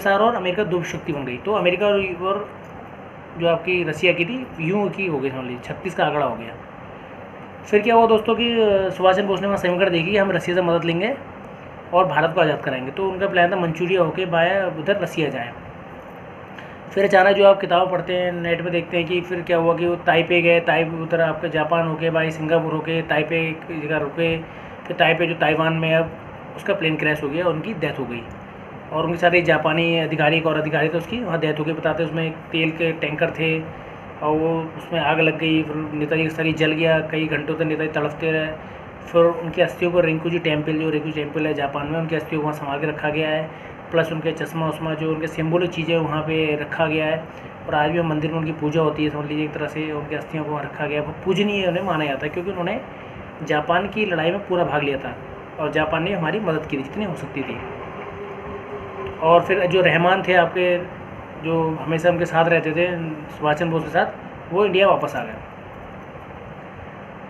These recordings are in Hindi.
यूएसएसआर और अमेरिका दो शक्ति बन गई। तो अमेरिका और जो आपकी रसिया की थी यूं की हो गई, समझ लीजिए 36 का आंकड़ा हो गया। फिर क्या हुआ दोस्तों कि सुभाष चंद्र बोस ने वहाँ समीकरण देखी कि हम रसिया से मदद लेंगे और भारत को आज़ाद कराएंगे। तो उनका प्लान था मंचूरिया होके बाया उधर रसिया जाएँ। फिर अचानक जो आप किताब पढ़ते हैं नेट पे देखते हैं कि फिर क्या हुआ कि वो ताइपे गए, ताइपे उधर आपका जापान होके बाई सिंगापुर होके ताइपे एक जगह रुके। फिर ताइपे जो ताइवान में अब उसका प्लेन क्रैश हो गया और उनकी डेथ हो गई। और उनके साथ एक जापानी अधिकारी, एक और अधिकारी थे, उसकी वहाँ डेथ हो गई। बताते उसमें एक तेल के टैंकर थे और वो उसमें आग लग गई। फिर नेताजी का शरीर जल गया, कई घंटों तक नेताजी तड़पते रहे। फिर उनकी अस्थियों को रिंकुजी टेम्पल, जो रिंकुजी टेम्पल है जापान में, उनकी अस्थियों को वहाँ संभाल के रखा गया है। प्लस उनके चश्मा उस्मा जो उनके सिम्बोलिक चीज़ें वहाँ पे रखा गया है। और आज भी मंदिर में उनकी पूजा होती है, समझ लीजिए एक तरह से उनकी अस्थियों को वहाँ रखा गया है। वो पूजनीय उन्हें माना जाता है क्योंकि उन्होंने जापान की लड़ाई में पूरा भाग लिया था और जापान ने हमारी मदद की थी जितनी हो सकती थी। और फिर जो रहमान थे आपके, जो हमेशा उनके साथ रहते थे सुभाष चंद्र बोस के साथ, वो इंडिया वापस आ गए।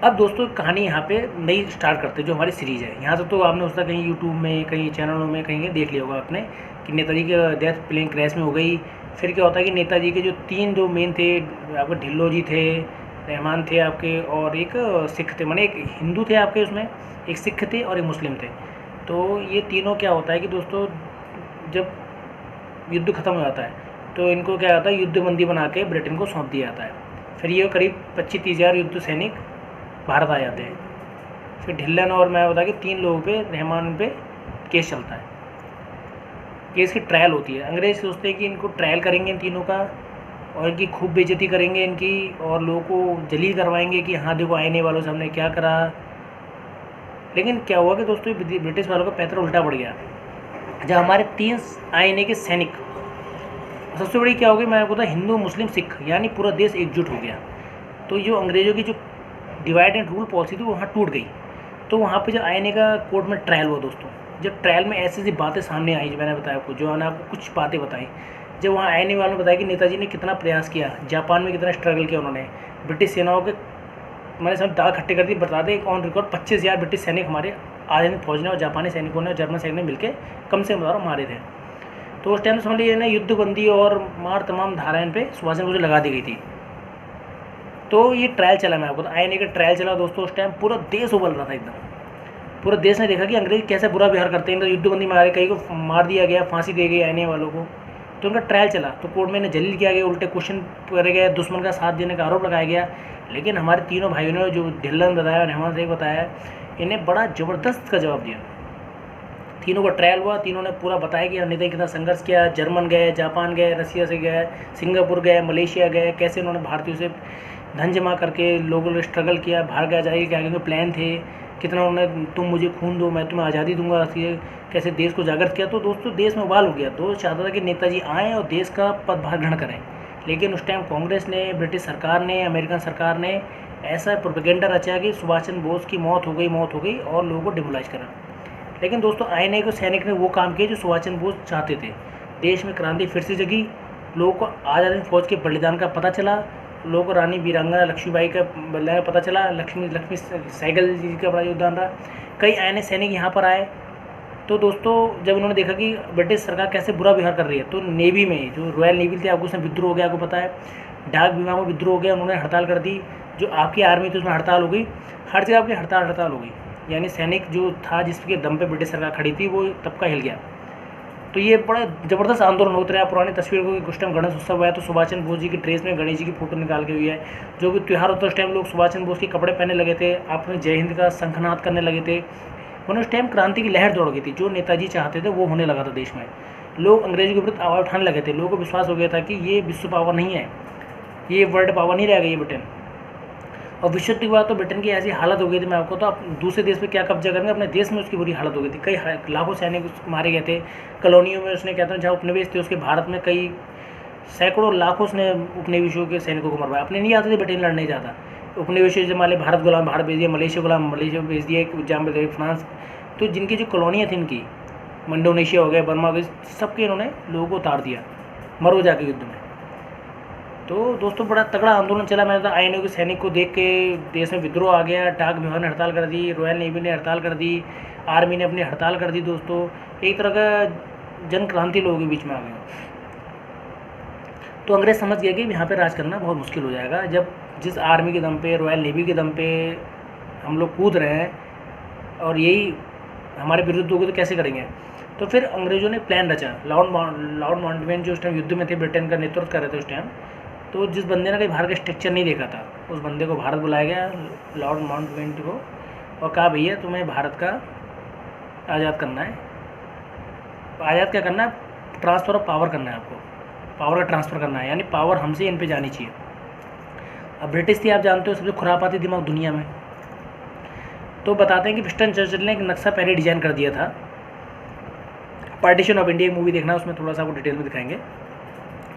अब दोस्तों कहानी यहाँ पे नई स्टार्ट करते जो हमारी सीरीज़ है। यहाँ तो आपने उसका कहीं यूट्यूब में, कहीं चैनलों में, कहीं देख लिया होगा आपने कि नेताजी की डेथ प्लेन क्रैश में हो गई। फिर क्या होता है कि नेताजी के जो तीन जो मेन थे, आपके ढिल्लो जी थे, रहमान थे आपके, और एक सिख थे, माने एक हिंदू थे आपके उसमें, एक सिख थे और एक मुस्लिम थे। तो ये तीनों क्या होता है कि दोस्तों जब युद्ध ख़त्म हो जाता है तो इनको क्या होता है, युद्धबंदी बना के ब्रिटेन को सौंप दिया जाता है। फिर ये करीब 25-30 हज़ार युद्ध सैनिक भारत आ जाते हैं। फिर ढिल्लन और मैं बता कि 3 लोगों पे, रहमान पे केस चलता है। केस की ट्रायल होती है। अंग्रेज़ सोचते हैं कि इनको ट्रायल करेंगे इन तीनों का और इनकी खूब बेइज्जती करेंगे इनकी, और लोगों को जलील करवाएंगे कि हाँ देखो आईने वालों से हमने क्या करा। लेकिन क्या हुआ कि दोस्तों ब्रिटिश वालों का पैंतरा उल्टा पड़ गया। जब हमारे 3 आईने के सैनिक, सबसे बड़ी क्या हो गई, मैं आपको बता, हिंदू मुस्लिम सिख, यानी पूरा देश एकजुट हो गया। तो जो अंग्रेज़ों की जो डिवाइड एंड रूल पॉलिसी थी वो वहाँ टूट गई। तो वहाँ पे जब आईने का कोर्ट में ट्रायल हुआ दोस्तों, जब ट्रायल में ऐसी ऐसी बातें सामने आई जो मैंने बताया आपको, जो मैंने आपको कुछ बातें बताई, जब वहाँ आईने वालों ने बताया कि नेताजी ने कितना प्रयास किया, जापान में कितना स्ट्रगल किया उन्होंने, ब्रिटिश सेनाओं के मैंने सब दाग खट्टे कर दी। बता दें ऑन रिकॉर्ड 25,000 ब्रिटिश सैनिक हमारे आर्मी फौज ने और जापानी सैनिकों ने और जर्मन सैनिक ने मिलकर कम से कम मारे थे। तो उस टाइम समझ लीजिए ना, युद्धबंदी और मार तमाम धाराएं पे सुभाष चंद्र बोस लगा दी गई थी। तो ये ट्रायल चला, मैं आपको आईने का ट्रायल चला दोस्तों। उस टाइम पूरा देश उबल रहा था एकदम। पूरा देश ने देखा कि अंग्रेज कैसे बुरा व्यवहार करते हैं। तो युद्धबंदी में आ गए, कई को मार दिया गया, फांसी दे गई आईने वालों को। तो उनका ट्रायल चला तो कोर्ट में इन्हें जलील किया गया, उल्टे क्वेश्चन करे गए, दुश्मन का साथ देने का आरोप लगाया गया। लेकिन हमारे तीनों भाइयों ने, जो ढिल्लन बताया, रहमान से बताया, इन्हें बड़ा ज़बरदस्त का जवाब दिया। तीनों का ट्रायल हुआ, तीनों ने पूरा बताया कि नेता कितना संघर्ष किया। जर्मन गए, जापान गए, रसिया से गए, सिंगापुर गए, मलेशिया गए, कैसे उन्होंने भारतीयों से धन जमा करके लोगों ने स्ट्रगल किया, बाहर गया जाएगी, क्या आगे प्लान थे, कितना उन्होंने तुम मुझे खून दो मैं तुम्हें आज़ादी दूंगा, कैसे देश को जागृत किया। तो दोस्तों देश में उबाल हो गया। तो चाहता था कि नेताजी आएँ और देश का पदभार ग्रहण करें। लेकिन उस टाइम कांग्रेस ने, ब्रिटिश सरकार ने, अमेरिकन सरकार ने ऐसा प्रोपेगेंडा रचा कि सुभाष चंद्र बोस की मौत हो गई और लोगों को डिमोलाइज करा। लेकिन दोस्तों आईने को सैनिक ने वो काम किया जो सुभाष चंद्र बोस चाहते थे। देश में क्रांति फिर से जगी, लोगों को आज़ाद फौज के बलिदान का पता चला, लोगों को रानी वीरांगना लक्ष्मीबाई का बलिदान का पता चला, लक्ष्मी सहगल जी का बड़ा योगदान रहा। कई आईने सैनिक यहाँ पर आए। तो दोस्तों जब उन्होंने देखा कि ब्रिटिश सरकार कैसे बुरा व्यवहार कर रही है, तो नेवी में जो रॉयल नेवी थी, आपको उसमें विद्रोह हो गया, आपको पता है, डाक विभाग में विद्रोह हो गया, उन्होंने हड़ताल कर दी। जो आपकी आर्मी थी उसमें हड़ताल हो गई, हर जगह आपकी हड़ताल हो गई। यानी सैनिक जो था जिसके दम पे ब्रिटिश सरकार खड़ी थी, वो तबका हिल गया। तो ये बड़ा ज़बरदस्त आंदोलन होता रहा। पुरानी तस्वीर को कुछ टाइम गणेश उत्सव हुआ है तो सुभाष चंद्र बोस जी की ड्रेस में गणेश जी की फोटो निकाल के हुई है। जो भी त्यौहार होता है उस टाइम लोग सुभाष चंद्र बोस के कपड़े पहनने लगे थे, आपने जय हिंद का शंखनाद करने लगे थे। उन्हें उस टाइम क्रांति की लहर दौड़ गई थी। जो नेताजी चाहते थे वो होने लगा था देश में। लोग अंग्रेजों के विरुद्ध आवाज़ उठाने लगे थे। लोगों को विश्वास हो गया था कि ये विश्व पावर नहीं है, ये वर्ल्ड पावर नहीं रह गई ये ब्रिटेन। और विश्व युद्ध के बाद तो ब्रिटेन की ऐसी हालत हो गई थी, मैं आपको तो आप दूसरे देश पे क्या कब्जा करेंगे, अपने देश में उसकी बुरी हालत हो गई थी। कई लाखों सैनिक मारे गए थे कॉलोनियों में। उसने कहते हैं जहाँ उपनिवेश थे उसके भारत में कई सैकड़ों लाखों उसने उपनिवेशों के सैनिकों को मरवाया। अपने नहीं आते थे ब्रिटेन लड़ने जाता, उपनिवेशों से मान भारत गुलाम भारत भेज दिया, मलेशिया गुलाम मलेशिया भेज दिया, जहाँ पे फ्रांस। तो जिनकी जो कॉलोनियाँ थी इनकी, इंडोनेशिया हो गया, बर्मा हो गया, सबके इन्होंने लोगों को उतार दिया, मरो जाके युद्ध में। तो दोस्तों बड़ा तगड़ा आंदोलन चला। मैंने तो आईएनओ के सैनिक को देख के देश में विद्रोह आ गया। डाक विभाग ने हड़ताल कर दी, रॉयल नेवी ने हड़ताल कर दी, आर्मी ने अपनी हड़ताल कर दी। दोस्तों एक तरह का जन क्रांति लोगों के बीच में आ गए हो। तो अंग्रेज़ समझ गए कि यहाँ पे राज करना बहुत मुश्किल हो जाएगा। जब जिस आर्मी के दम पे, रॉयल नेवी के दम पे हम लोग कूद रहे हैं और यही हमारे विरुद्ध होगी तो कैसे करेंगे। तो फिर अंग्रेज़ों ने प्लान रचा। लॉर्ड माउंटबेटन जो उस टाइम युद्ध में थे, ब्रिटेन का नेतृत्व कर रहे थे उस टाइम, तो जिस बंदे ने कहीं भारत का स्ट्रक्चर नहीं देखा था, उस बंदे को भारत बुलाया गया, लॉर्ड माउंटबेटन को, और कहा भैया तुम्हें भारत का आज़ाद करना है। आज़ाद क्या करना है? ट्रांसफ़र ऑफ पावर करना है आपको, पावर का ट्रांसफ़र करना है, यानी पावर हमसे इन पे जानी चाहिए। अब ब्रिटिश थी, आप जानते हो, सबसे खुरापाती दिमाग दुनिया में। तो बताते हैं कि विंस्टन चर्चिल ने एक नक्शा पहले डिज़ाइन कर दिया था। पार्टीशन ऑफ इंडिया मूवी देखना, उसमें थोड़ा सा आपको डिटेल में दिखाएंगे।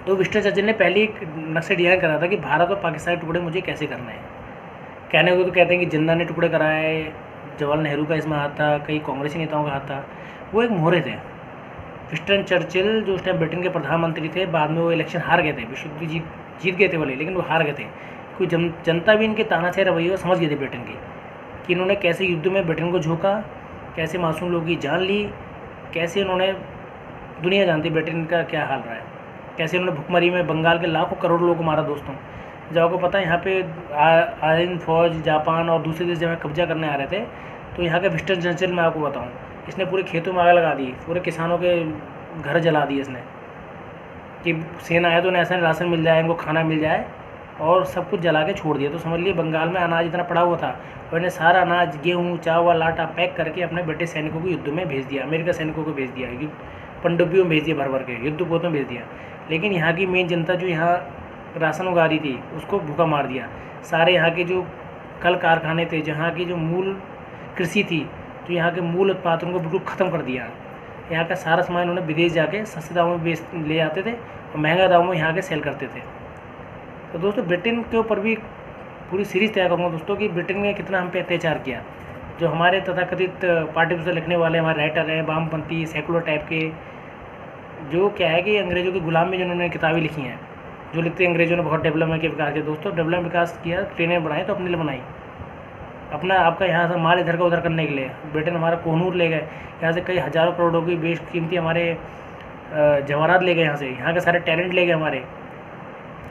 तो विंस्टन चर्चिल ने पहले एक नक्शा डिज़ाइन करा था कि भारत और पाकिस्तान के टुकड़े मुझे कैसे करना है। कहने को तो कहते हैं कि जिन्ना ने टुकड़े कराए, जवाहरलाल नेहरू का इसमें हाथ था, कई कांग्रेसी नेताओं का हाथ था, वो एक मोहरे थे। विंस्टन चर्चिल जो उस टाइम ब्रिटेन के प्रधानमंत्री थे, बाद में वो इलेक्शन हार गए थे, विश्व युद्ध जीत गए थे वाले, लेकिन वो हार गए थे। कोई जनता भी इनके तानाशाही रवैये को समझ गई थी ब्रिटेन की, कि इन्होंने कैसे युद्ध में ब्रिटेन को झोंका, कैसे मासूम लोगों की जान ली, कैसे इन्होंने, दुनिया जानती ब्रिटेन का क्या हाल रहा है, कैसे इन्होंने भुखमरी में बंगाल के लाखों करोड़ लोगों को मारा। दोस्तों, जब आपको पता है यहाँ पे आयरन फौज, जापान और दूसरे देश जब कब्जा करने आ रहे थे, तो यहाँ के विंस्टन चर्चिल, मैं आपको बताऊँ, इसने पूरे खेतों में आग लगा दी, पूरे किसानों के घर जला दिए इसने, कि सेना आए तो उन्हें ऐसा राशन मिल जाए, इनको खाना मिल जाए, और सब कुछ जला के छोड़ दिया। तो समझ लिए बंगाल में अनाज इतना पड़ा हुआ था, और इन्हें सारा अनाज, गेहूँ, चावल, आटा पैक करके अपने ब्रिटिश सैनिकों को युद्ध में भेज दिया, अमेरिका सैनिकों को भेज दिया, पनडुब्बियों में भेज दिया, भर भर के युद्धपोतों में भेज दिया। लेकिन यहाँ की मेन जनता जो यहाँ राशन उगा रही थी, उसको भूखा मार दिया। सारे यहाँ के जो कल कारखाने थे, जहाँ की जो मूल कृषि थी, तो यहाँ के मूल उत्पादन को बिल्कुल ख़त्म कर दिया। यहाँ का सारा सामान उन्होंने विदेश जाके सस्ते दामों में ले आते थे और महंगा दामों में यहाँ के सेल करते थे। तो दोस्तों, ब्रिटेन के ऊपर भी पूरी सीरीज़ तैयार करूँगा दोस्तों, कि ब्रिटेन ने कितना हम पे अत्याचार किया। जो हमारे तथाकथित पाठ्य पुस्तक लिखने वाले हमारे राइटर हैं, वामपंथी सेकुलर टाइप के, जो क्या है कि अंग्रेज़ों के गुलाम में जिन्होंने किताबें लिखी हैं, जो लिखते हैं अंग्रेज़ों ने बहुत डेवलपमेंट के विकास किया। दोस्तों, डेवलपमेंट विकास किया, ट्रेनें बनाई तो अपने लिए बनाई, अपना आपका यहाँ से माल इधर का उधर करने के लिए। ब्रिटेन हमारा कोहनूर ले गए, यहाँ से कई हज़ारों करोड़ों की बेशकीमती हमारे जवाहरात ले गए, यहाँ के सारे टैलेंट ले गए हमारे।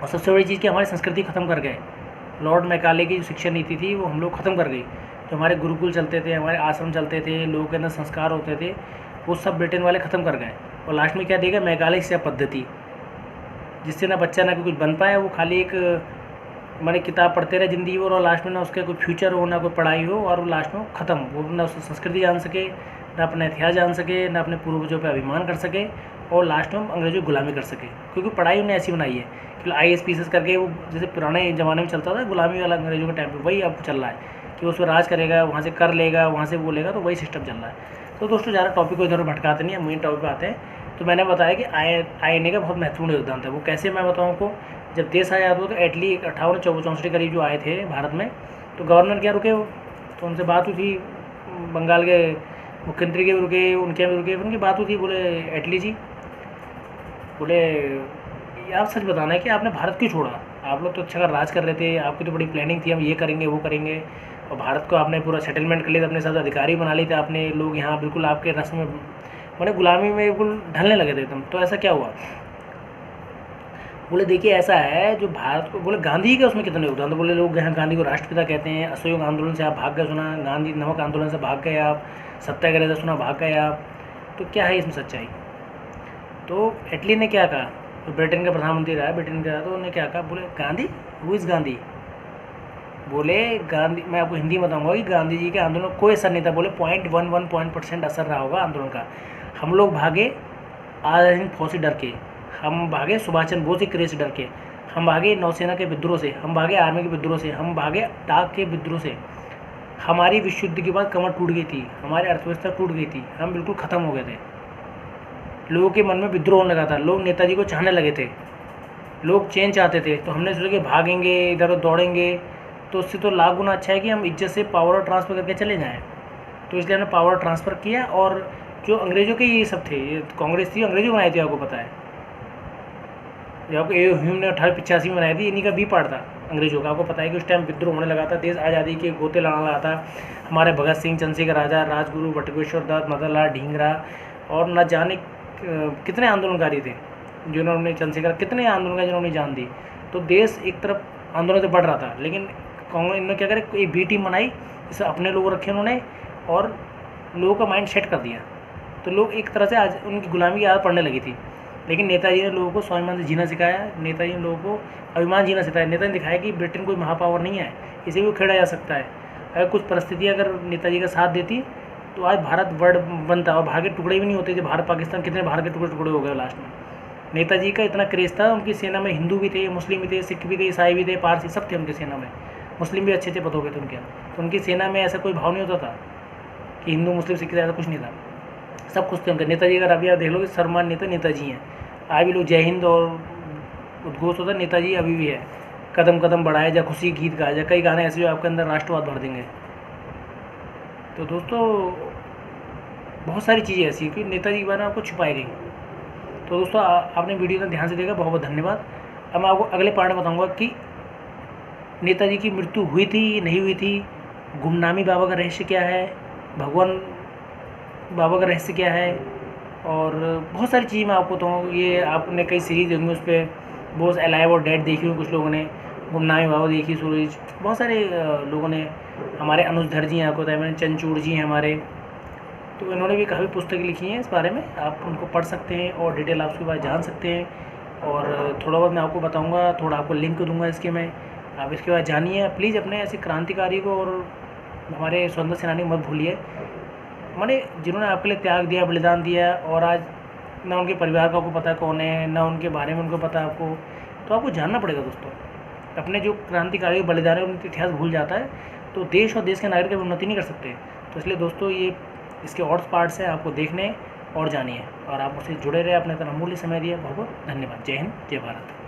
और सबसे बड़ी चीज़ कि हमारी संस्कृति ख़त्म कर गए। लॉर्ड मैकाले की जो शिक्षा नीति थी वो हम लोग ख़त्म कर गई। जो हमारे गुरुकुल चलते थे, हमारे आश्रम चलते थे, लोगों के अंदर संस्कार होते थे, वो सब ब्रिटेन वाले ख़त्म कर गए। और लास्ट में क्या देगा? मैकाले शिक्षा पद्धति, जिससे ना बच्चा ना कुछ बन पाया, वो खाली एक मैंने किताब पढ़ते रहे ज़िंदगी भर, और लास्ट में ना उसका कोई फ्यूचर हो, ना कोई पढ़ाई हो, और लास्ट में ख़त्म। वो ना उसकी संस्कृति जान सके, ना अपना इतिहास जान सके, ना अपने पूर्वजों पे अभिमान कर सके, और लास्ट में अंग्रेजों की गुलामी कर सके। क्योंकि पढ़ाई उन्हें ऐसी बनाई है कि IAS करके, वो जैसे पुराने ज़माने में चलता था गुलामी वाला अंग्रेजों के टाइम पर, वही अब चल रहा है कि उस पर राज करेगा, वहाँ से कर लेगा, वहाँ से बोलेगा, तो वही सिस्टम चल रहा है। तो दोस्तों, ज़्यादा टॉपिक को इधर भटकाते नहीं है, मेन टॉपिक पर आते हैं। तो मैंने बताया कि INA का बहुत महत्वपूर्ण योगदान था। वो कैसे, मैं बताऊँ आपको। जब देश आज़ाद हुआ तो इटली 58-64 के करीब जो आए थे भारत में, तो गवर्नर क्या रुके, वो तो उनसे बात हुई थी, बंगाल के मुख्यमंत्री के भी रुके, उनके भी रुके, उनकी बात हुई थी। बोले इटली जी, बोले आप सच बताना है कि आपने भारत क्यों छोड़ा? आप लोग तो अच्छा राज कर रहे थे, आपकी तो बड़ी प्लानिंग थी, हम ये करेंगे वो करेंगे, और भारत को आपने पूरा सेटलमेंट कर लिया था, अपने साथ अधिकारी बना लिए थे आपने, लोग यहाँ बिल्कुल आपके रस्म में, मैंने गुलामी में बिल्कुल ढलने लगे थे एकदम। तो ऐसा क्या हुआ? बोले देखिए ऐसा है, जो भारत को, बोले गांधी का उसमें कितना योगदान? तो बोले लोग यहाँ गांधी को राष्ट्रपिता कहते हैं, असहयोग आंदोलन से आप भाग गए सुना, गांधी नमक आंदोलन से भाग गए आप, सत्याग्रह से सुना भाग गए आप, तो क्या है इसमें सच्चाई? तो इटली ने क्या कहा, तो ब्रिटेन का प्रधानमंत्री रहा, ब्रिटेन का, तो उन्होंने क्या कहा, बोले गांधी, हु इज़ गांधी? बोले गांधी, मैं आपको हिंदी में बताऊँगा कि गांधी जी के आंदोलन में कोई असर नहीं था। बोले 0.11% असर रहा होगा आंदोलन का। हम लोग भागे आज़ाद हिंद फौज से डर के, हम भागे सुभाष चंद्र बोस के क्रेज से डर के, हम भागे नौसेना के विद्रोह से, हम भागे आर्मी के विद्रोह से, हम भागे डाक के विद्रोह से। हमारी विश्व युद्ध के बाद कमर टूट गई थी, हमारी अर्थव्यवस्था टूट गई थी, हम बिल्कुल ख़त्म हो गए थे। लोगों के मन में विद्रोह होने लगा था, लोग नेताजी को चाहने लगे थे, लोग चेंज चाहते थे। तो हमने सोचा कि भागेंगे, इधर उधर दौड़ेंगे, तो उससे तो लाख गुना अच्छा है कि हम इज्जत से पावर ट्रांसफ़र करके चले जाएँ। तो इसलिए हमने पावर ट्रांसफ़र किया। और जो अंग्रेज़ों के ये सब थे, ये कांग्रेस थी, अंग्रेज़ों बनाई थी, आपको पता है। जो आपको ह्यूम ने 1885 में बनाई थी, इन्हीं का बी पार्ट था अंग्रेज़ों का। आपको पता है कि उस टाइम विद्रोह होने लगा था, देश आज़ादी के गोते लड़ाने लगा था। हमारे भगत सिंह, चंद्रशेखर आज़ाद, राजगुरु, बटुकेश्वर दत्त, मदन लाल ढींगरा, और न जाने कितने आंदोलनकारी थे जिन्होंने चंद्रशेखर, कितने आंदोलनकारी जिन्होंने जान दी। तो देश एक तरफ आंदोलन से बढ़ रहा था, लेकिन कांग्रेस इन्होंने क्या करे, एक बी टीम बनाई, जिससे अपने लोग रखे उन्होंने और लोगों का माइंड सेट कर दिया। तो लोग एक तरह से आज उनकी गुलामी की आदत पड़ने लगी थी। लेकिन नेताजी ने लोगों को स्वाभिमान से जीना सिखाया, नेताजी ने लोगों को अभिमान जीना सिखाया। नेता ने दिखाया कि ब्रिटेन कोई महापावर नहीं है, इसे भी खेड़ा जा सकता है। अगर कुछ परिस्थितियाँ अगर नेताजी का साथ देती तो आज भारत वर्ल्ड बनता और भारत के टुकड़े भी नहीं होते। जो भारत पाकिस्तान, कितने भारत के टुकड़े हो गए लास्ट में। नेताजी का इतना क्रेज़ था, उनकी सेना में हिंदू भी थे, मुस्लिम भी थे, सिख भी थे, ईसाई भी थे, पारसी, सब थे उनकी सेना में। मुस्लिम भी अच्छे पदों पे थे उनके। तो उनकी सेना में ऐसा कोई भाव नहीं होता था कि हिंदू मुस्लिम सिख, ऐसा कुछ नहीं था, सब कुछ थे उनके। नेताजी अगर अभी आप देख लो कि सर्वमान्य नेता नेताजी हैं। आज भी लोग जय हिंद और उद्घोष होता है, नेताजी अभी भी है। कदम कदम बढ़ाए जा, खुशी गीत गाए जा, कई गाने ऐसे जो आपके अंदर राष्ट्रवाद भर देंगे। तो दोस्तों बहुत सारी चीज़ें ऐसी कि नेताजी के बारे में आपको छुपाई गई। तो दोस्तों आपने वीडियो को ध्यान से देखा, बहुत बहुत धन्यवाद। अब मैं आपको अगले पार्ट में बताऊँगा कि नेताजी की मृत्यु हुई थी नहीं हुई थी, गुमनामी बाबा का रहस्य क्या है, भगवान बाबा का रहस्य क्या है, और बहुत सारी चीज़ें मैं आपको बताऊँ। ये आपने कई सीरीज़ होंगी, उस पर बहुत अलाइव और डेड देखी हुई, कुछ लोगों ने गुमनामी बाबा देखी, सूरज, बहुत सारे लोगों ने, हमारे अनुजधर जी हैं, आपको बताया मैंने, चंचूड़ जी हैं हमारे, तो इन्होंने भी काफ़ी पुस्तकें लिखी हैं इस बारे में। आप उनको पढ़ सकते हैं और डिटेल आप उसके बाद जान सकते हैं। और थोड़ा बहुत मैं आपको बताऊँगा, थोड़ा आपको लिंक दूँगा इसके में, आप इसके बाद जानिए। प्लीज़ अपने ऐसे क्रांतिकारी को और हमारे स्वतंत्रता सेनानी को मत भूलिए, माने जिन्होंने आपके लिए त्याग दिया, बलिदान दिया, और आज ना उनके परिवार का आपको पता कौन है, ना उनके बारे में उनको पता आपको। तो आपको जानना पड़ेगा दोस्तों, अपने जो क्रांतिकारी बलिदान है उनका इतिहास भूल जाता है तो देश और देश के नागरिक की उन्नति नहीं कर सकते। तो इसलिए दोस्तों ये इसके और पार्ट्स हैं, आपको देखने और जानिए, और आप मुझसे जुड़े रहे, अपने तरह अमूल्य समय दिया। बहुत बहुत धन्यवाद। जय हिंद, जय भारत।